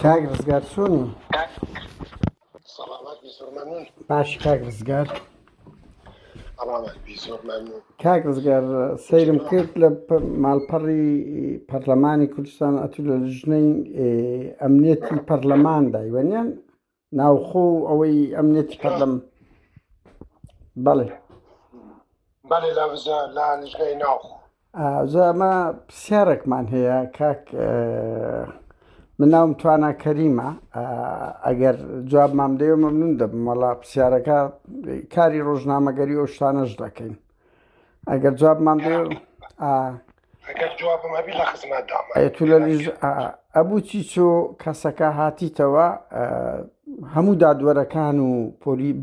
کاک ڕزگار چۆنی؟ سەڵامەت بی زۆر مەمنون. باشی کاک ڕزگار. سەڵامەت بی زۆر مەمنون. کاک ڕزگار سەیرم کرد لە ماڵپەڕی پەرلەمانی کوردستان ئەتوو لە ژنەی ئەمنیەتی پەرلەماندا وەنیان ناوخۆ ئەوەی ئەمنیەتی پەرلەم بەڵێ بەڵێ لە لیژنەی ناوخۆ ئەمە پرسیارێکمان هەیە کاک من ناوم توانا کەریمە ئەگەر جوابمان بدەیەوە مەمنون دەبم وەڵا پرسیارەکە کاری ڕۆژنامەگەری ئەو شتانەش دەکەین ئەگەر جوابمان بدەیەوە ئەگەر جوابم هەبی لە خزمەتدام ئەتوو لە لیژ ئەبوو چیچۆ کەسەکە هاتیتەوە هەموو دادوەرەکان و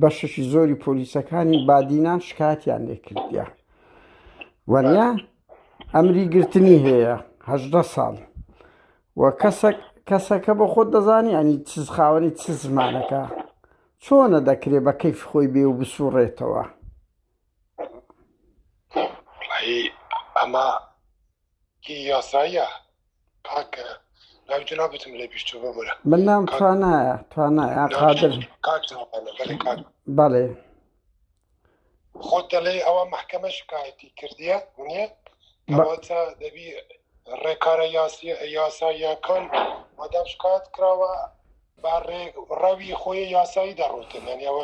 بەشەشی زۆری پۆلیسەکانی بادینان شکایەتیان لێ کردیە وەنیا ئەمری گرتنی هەیە 18 ساڵ و کەسەکە بە خۆت دەزانی ئەنی چیز خاوەنی چ زمانەکە چۆنە دەکرێت بە کەیف خۆی بێ و بسوڕێتەوە ئەمە یاساییە کاکە ناو جنابەتم لێ بیستۆ ببورە من نام توانایە قادر بەڵێ خۆت دەڵێ ئەوە محکەمە شکایەتی کردیە نییە ئەوەتە دەبی ڕێکارە یاساییەکان مادام شکایەت کراوە با ڕەوی خۆی یاسایی دەڕۆتن یانیەوە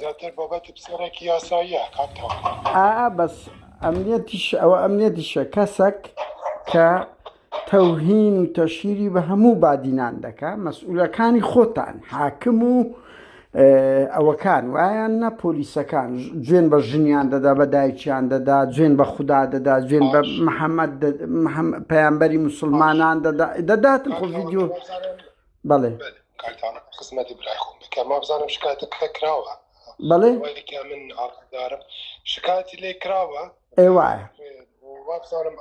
زیاتر بابەت پسەرێکی یاساییە کاکتەوە بەس ئەوە ئەمنیەتیشە کەسێک کە تەوهین و تەشهیری بە هەموو بادینان دەکا مەسئولەکانی خۆتان حاکم و ئەوەکان وایان نە پۆلیسەکان گوێن بە ژنیان دەدا بە دایکیان دەدا گوێن بە خودا دەدا گوێن بە محەممەد پەیامبەری موسڵمانان دەداتن خۆ ڤیدیۆ بەڵێ خزمەتی برای خۆم بکە ما بزانم شکایەتەکە کراوە بەڵێ من ئاگادارم شکایەتی لێ کراوە ئێوایە وابزانم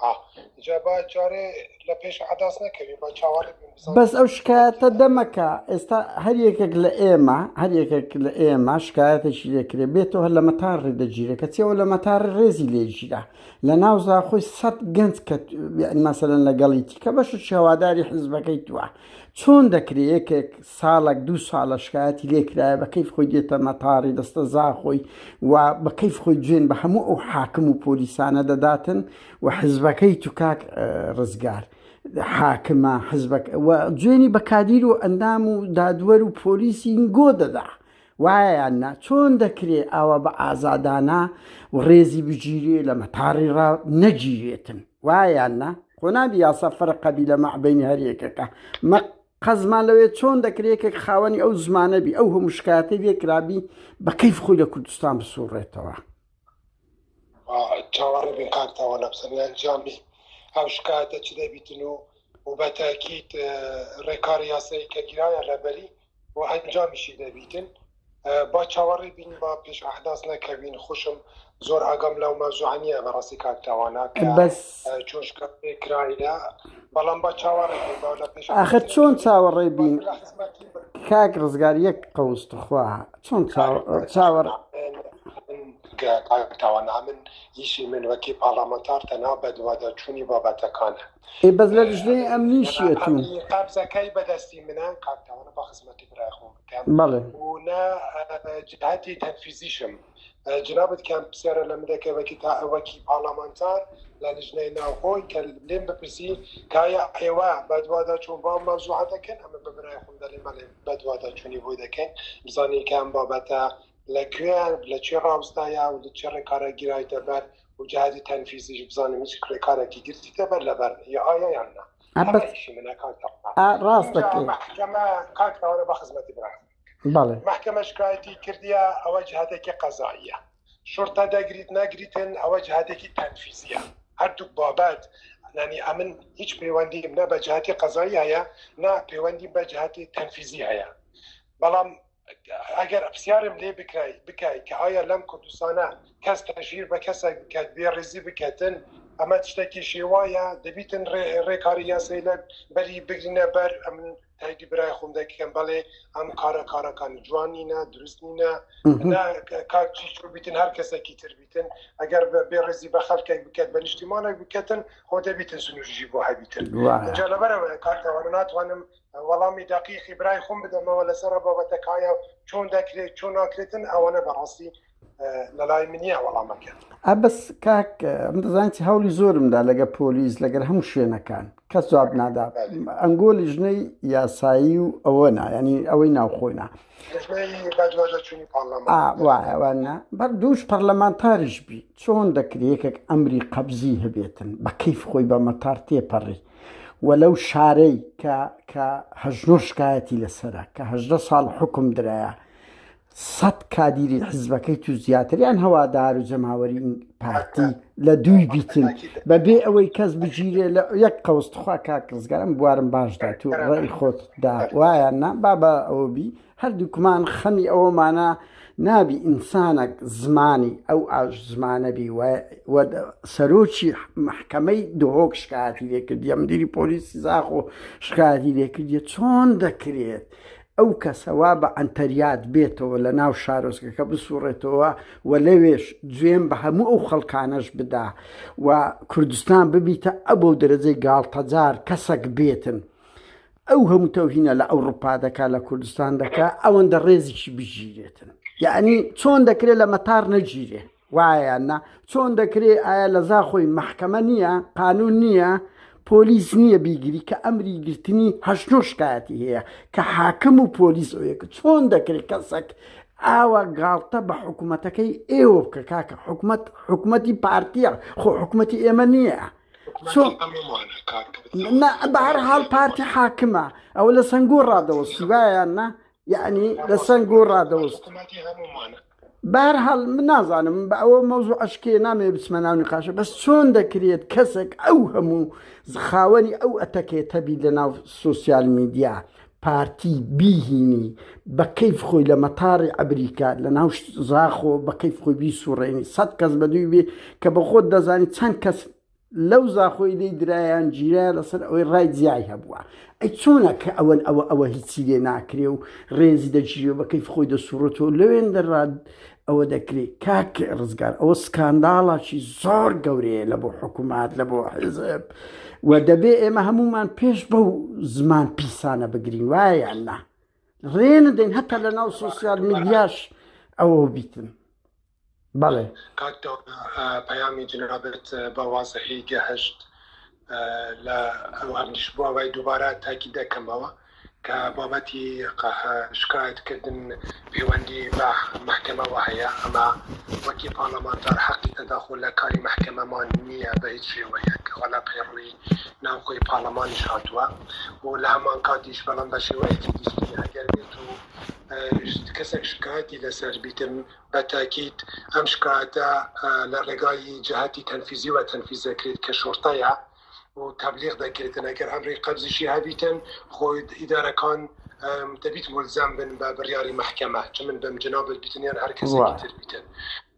جابا جارێ لە پێش عەداس نەکەوی با چاوەڕێ بەس ئەو شکایەتە دەمەکە ئێستا هەر یەکێک لە ئێمە شکایەتێکی لێکرێ بێتەوە لە مەتار ڕێدەگیرێت کە چێەوە لە مەتار ڕێزی لێژیرە لە ناوزا خۆی 100 گەنج کە مەسەلەن لەگەڵیتی کە بەش شێواداری حزبەکەی تووە چۆن دەکرێت یەکێک ساڵێک 2 ساڵە شکایەتی لێکرایە بە کەیف خۆی دێتە مەتاری دەستە زاخۆی و بە کەیف خۆی گوێن بە هەموو ئەو حاکم و پۆلیسانە دەداتن و حزبەکەی تو کاک ڕزگار حاکمە حزبەکە گوێنی بە کادیر و ئەندام و دادوەر و پۆلیسی گۆ دەدا وایەیاننا چۆن دەکرێت ئەوە بە ئازادانە و ڕێزی بگیرێ لە مەتاڕی ڕا نەگیرێتن وایەیاننا خۆنابی یاسا فەرقەبی لە مەعبەینی هەریەکەکە قەزمان لەوێ چۆن دەکرێتێک خاوەنی ئەو زمانەبی ئەو هەموو شکایەتەی لێکرابی بە کەیف خۆی لە کوردستان بسوڕێتەوە چاوەڕێ بین کاکتەوە لە بسەریان جامی ئەو شکایەتە چ دەبیتن و بە تاکید ڕێکاری یاسایی کە گیرایە لەبەری و ئەنجامیشی دەبیتن با چاوەڕێ بین با پێش ئەحداس نەکەوین خوشم زۆر ئاگام لەو مەوزوعانیە بەڕاستی کاکتەوانە بەس چۆن کرایە بەڵام با چاوەڕێ لە پێش ئاخر چۆن چاوەڕێ بین کاک ڕزگار یەک قەوستخوا چۆن چاوەڕ تاوانە من ئیشی من وەکی پاڵامەنتار تەنا بەدوادە چوونی بابەتەکانە بەس لە ژنەی ئەمنیشیەتون قابزەکەی بەدەستی منە کاکتەوانە بە خزمەتی برای خۆم بکەم بەڵێ و نە جهاتی تەنفیزیشم جنابەت کەم پرسیارە لە مدەکە وەکی پاڵامەنتار لە لیژنەی ناوخۆی کە لێم بپرسی کایە ئێوە بەدوادە چوون با مەوزوعە دەکەن ئەمە بە برای خۆم دەڵێ مەڵێ بەدوادە چوونی بۆی دەکەین بزانین کەم بابەتە لەکوێن لە چێ ڕاوستایە و لە چێ ڕێکارە گیرایتە بەر و جهادی تەنفیزیش بزانم هیچ ڕێکارێکی گرتیتە بەر لەبەر یا ئایا یان نا ئەمەشی منە ڕاست محکەمە کاکتەوانە بە خزمەتی برای بەڵێ محکەمە شکایەتی کردیە ئەوە جهاتێکی قەزاییە شورتە دەگریت نەگریتن ئەوە جهاتێکی تەنفیزیە هەردوو بابەت نانی ئەمن هیچ پەیوەندیم نە بە جهاتی قەزایی هەیە نا پەیوەندی بە جهاتی تەنفیزی هەیە بەڵام ئەگەر پرسیارم لێ بکای کە ئایا لەم کوردستانە کەس تەشهیر بە کەسێک بکات بێ ڕێزی بکەتن ئەمە شتێکیشی وایە دەبیتن ڕێکاری یاسەیە بەری بگرینە بەر ئەم تایدی برای خۆم دەکەم بەڵێ ئەم کارەکانی جوانینە دروستنینە کاچی بیتن هەر کەسێکی تر بیتن ئەگەر بێ ڕێزی بە خەڵکێک بکات بە نیشتیمانێک بکەتن خۆ دەبیتن سنووریژی بۆ هەبیتن جا لەبەرەوە کارتەوە ناتوانم وەڵامی دقیقی برای خۆم بدەمەوە لەسەر بابەتەکایە چۆن دەکرێت چۆن ناکرێتن ئەوەنە بەڕاستی لەلای منیە وەڵامەکە ئەبەس کاک ئەم دەزانیتی هەولی زۆرمدا لەگە پۆلیس لەگەر هەموو شوێنەکان کەس جواب نادا ئەنگۆلی ژنەی یاسایی و ئەوەنا ینی ئەوەی ناوخۆینا وایە بەر دووش پەرلەمانتاریش بی چۆن دەکرێت یەکێک ئەمری قەبزی هەبێتن بە کەیف خۆی بە مەتار تێپەڕی وەلەو شارەی کە هەژنۆ شکایەتی لەسەرە کە 18 ساڵ حکم درایە 100 کادیری حزبەکەی تو زیاتریان هەوادار و جەماوەری پارتی لە دووی بیتن بەبێ ئەوەی کەس بگیرێ لە یەک قەوستخوا کاکرزگەرم بوارم باشدا تو ڕێی خۆتدا وایە بابە ئەوە بی هەردووکمان خەمی ئەوەمانە نابی ئینسانێک زمانی ئەو ئاش زمانەبی سەرۆکی محکەمەی دۆک شکایەتی لێکردی ئەمدیری پۆلیسی زاخۆ شکایەتی لێکردی چۆن دەکرێت ئەو کەسەوا بە ئەنتەریات بێتەوە لە ناو شارۆزگەکە بسوڕێتەوە و لەوێش گوێم بە هەموو ئەو خەڵکانەش بدا و کوردستان ببیتە ئەبۆ دەرەجەی گاڵتەجار کەسێک بێتن ئەو هەموو تەوهینە لە ئەوروپا دەکا لە کوردستان دەکا ئەوەندە ڕێزیشی بژیرێتن یعنی چۆن دەکرێت لە مەتار نەگیرێ وایەنا چۆن دەکرێت ئایا لە زاخۆی محکەمە نییە قانون نییە پۆلیس نییە بیگیری کە ئەمری گرتنی هەشتۆ شکایەتی هەیە کە حاکم و پۆلیس ئەوەیەکە چۆن دەکرێت کەسێک ئاوە گاڵتە بە حکوومەتەکەی ئێوە بکە کاکە حکوومەتی پارتیە خۆ حکوومەتی ئێمە نییە بەهەرحاڵ پارتی حاکمە ئەوە لە سنگۆ ڕادەوەستی وایە نا یعنی لە سنگۆ ڕادەوەست بەهەرحاڵ من نازانم بە ئەوە مەوزوع عشکێ نامێ بچمە ناو نقاشە بەس چۆن دەکرێت کەسێک ئەو هەموو خاوەنی ئەو ئەتەکێت هەبی لە ناو سوسیال میدیا پارتی بیهینی بە کەیف خۆی لە مەتاری ئەمریکا لە ناو زاخۆ بە کەیف خۆی بیسوڕێنی 100 کەس بەدووی بێ کە بە خۆت دەزانی چەند کەس لەو زاخۆی دەی درایان گیرە لەسەر ئەوەی ڕای جیای هەبووە ئەی چۆنە کە ئەوە هیچی لێ ناکرێ و ڕێزی دەگیرێ بە کەیف خۆی دەسوڕێتەوە لەوێن دەڕات ئەوە دەکرێت کاک ڕزگار ئەوە سکانداڵێکی زۆر گەورەیە لە بۆ حکوومەت لە بۆ حزب و دەبێ ئێمە هەمومان پێش بەو زمان پیسانە بگرین وایە نا ڕێنە دەین هەتا لە ناو سوسیال میدیاش ئەوە بیتن بەڵێ پەیامی جنابەت بە وازەحی گەهشت لە ئەوانش بۆ ئەوەی دووبارە تاکی دەکەمەوە کە بابەتی شکایەتکردن پەیوەندی بە محکەمەوە هەیە ئەمە وەکی پارلەمانتار حەقی تەداخل لە کاری محکەمەمان نییە بە هیچ شێوەیە کە وەلا پەیڕووی ناوخۆی پارلەمانیش هاتووە و لە هەمان کاتیش بەڵام بە شێوەیەکی دیشتی ئەگەر بێت و کەسێک شکایەتی لەسەر بیتن بە تاکید ئەم شکایەتە لە ڕێگای جهاتی تەنفیزی و تەنفیزەکرێت کە شۆرتەیە و تبلیغ دەکرێتن ئەگەر ئەمری قەبزیشی هەبیتن خۆی ئیدارەکان دەبیت ملزم بن بە بڕیاری محکەمە چ من بەم جنابەت بیتنیان هەر کەسێکی تر بیتن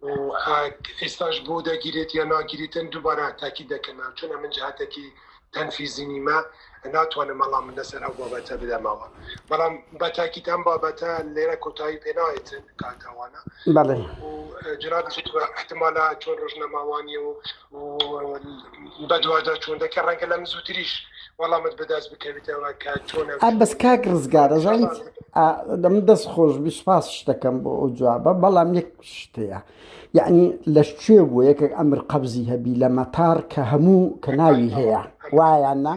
و ئێستاش بۆ دەگیرێت یا ناگیریتن دووبارە تاکید دەکەمە چونە من جهاتێکی تەنفیزی نیمە ناتوانم مەڵام من لەسەر ئەو بابەتە بدەمەوە بەڵام بە تاکید ئەم بابەتە لێرە کۆتایی پێناوێتن کاتەوانە جناب احتمالە چۆن ڕۆژنەماوانی و بەدوادا چۆن دەکە ڕەنگە لە من زووتریش وەڵامت بەدەست بکەویتەوە کە چۆن بەس کاک ڕزگارە زانیت دەم دەست خۆش بیسپاس شتەکەم بۆ ئەو جوابە بەڵام یەک شتەیە یعنی لە شوێ بوو یەکێک ئەمر قەبزی هەبی لە مەتار کە هەموو کە ناوی هەیە وایەنە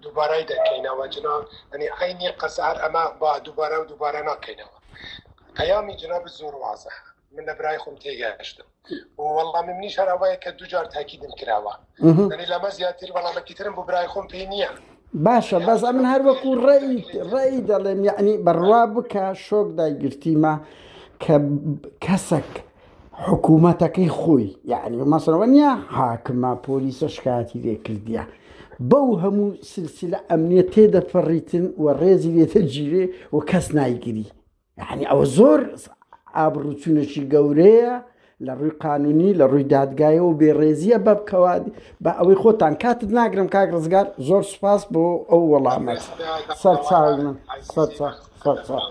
دووبارەی دەکەینەوە جناب ئەنی عینی قەسار ئەمە با دووبارە و دووبارە ناکەینەوە پەیامی جناب زۆر وازە من لە برای خۆم تێگەشتم و وەڵامی منیش هەراوایە کە دووجار تاکیدم کراوە ئەنی لەمە زیاتر وەڵامێکی ترم بۆ برای خۆم پێی نییە باشە بەس ئەمن هەروەکو ڕێی دەڵێم یعنی بەڕوا بکە شۆک دایگرتیمە کە کەسێک حکوومەتەکەی خۆی یعنی مەسەڵەن نیە حاکمە پۆلیسە شکایەتی لێ کردیە بەو هەموو سلسلە ئەمنیە تێدەپەڕیتن و ڕێزی لێتە گیرێ و کەس نایگیری یعنی ئەوە زۆر ئابڕوچوونەکی گەورەیە لە ڕووی قانونی لە ڕووی دادگایە و بێڕێزیە بەبکەوا بە ئەوەی خۆتان کاتت ناگرم کاک ڕزگار زۆر سوپاس بۆ ئەو وەڵامەت سەر چاوی من سەر چاو.